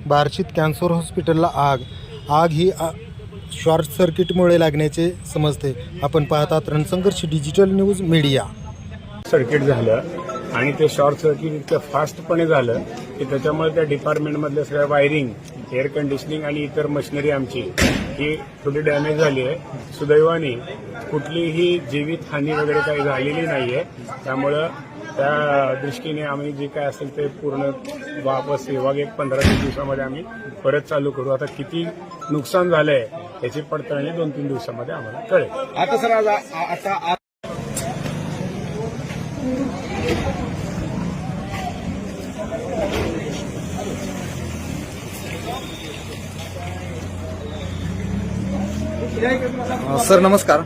बार्शीत cancer हॉस्पिटलला आग ही short सर्किटमुळे लागण्याचे समजते. आपण पाहतात रणसंघर्ष डिजिटल न्यूज मीडिया. सर्किट झालं आणि ते शॉर्ट सर्किट इतकं फास्टपणे झालं की त्याच्यामुळे त्या डिपार्टमेंटमधल्या सगळ्या वायरिंग, एअर कंडिशनिंग आणि इतर मशिनरी आमची ही थोडी डॅमेज झाली आहे. सुदैवाने कुठलीही जीवित हानी वगैरे काही झालेली नाही आहे. त्यामुळं त्या दृष्टीने आम्ही जे काय असेल ते पूर्ण वापस विभाग 15-20 दिवसामध्ये आम्ही परत चालू करू. आता किती नुकसान झालंय याची पडताळणी 2-3 दिवसामध्ये आम्हाला कळेल. आता सर आता सर नमस्कार.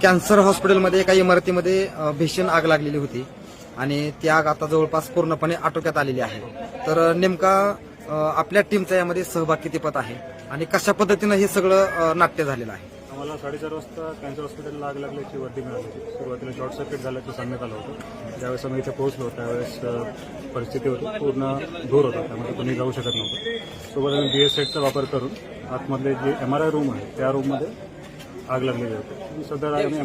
कॅन्सर हॉस्पिटलमध्ये एका इमारतीमध्ये भीषण आग लागलेली होती आणि ती आग आता जवळपास पूर्णपणे आटोक्यात आलेली आहे. तर नेमका आपल्या टीमचा यामध्ये सहभाग कितीपत आहे आणि कशा पद्धतीनं हे सगळं नाट्य झालेलं आहे? आम्हाला 4:30 वाजता कॅन्सर हॉस्पिटलला आग लागल्याची वर्दी मिळाली. सुरुवातीला शॉर्ट सर्किट झाल्याचं सांगण्यात आलं होतं. ज्यावेळेस आम्ही इथे पोहोचलो त्यावेळेस परिस्थिती होती पूर्ण धूर होता, त्यामुळे कोणी जाऊ शकत नव्हतं. सोबत आम्ही BS सेटचा वापर करून आतमधले जे MRI रूम आहे त्या रूममध्ये आग लागलेली होती. सध्या आम्ही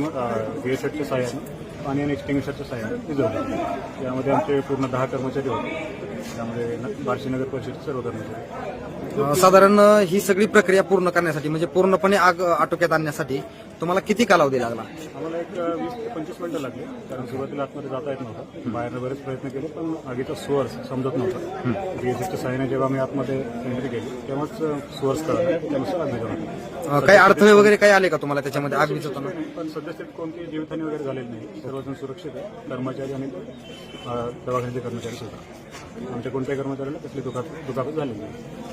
BS सेटच्या सहाय्याने पाणी आणि एक्सटिंग्विशरच्या सहाय्याने विझवली. त्यामध्ये आमचे पूर्ण 10 कर्मचारी होते. त्यामध्ये बार्शी नगर परिषदेचे सर्व कर्मचारी. साधारण ही सगळी प्रक्रिया पूर्ण करण्यासाठी म्हणजे पूर्णपणे आग आटोक्यात आणण्यासाठी तुम्हाला किती कालावधी लागला? आम्हाला एक 20 ते 25 मिनिटं लागली, कारण सुरुवातीला आतमध्ये जाता येत नव्हतं. बाहेरनं बरेच प्रयत्न केले पण आगीचा सोर्स समजत नव्हता. BSFच्या सहाय्याने जेव्हा आम्ही आतमध्ये एंट्री केली तेव्हाच सोर्स कळला, त्यानुसार आग विझवली. काही अडथळे वगैरे काही आले का तुम्हाला त्याच्यामध्ये आग विझवताना? पण सध्या कोणतीही जीवितहानी वगैरे झालेली नाही. सर्वजण सुरक्षित आहे, कर्मचारी आणि दवाखान्याचे कर्मचारी सुद्धा. आमच्या कोणत्याही कर्मचाऱ्याला कसली दुखापत झालेली नाही.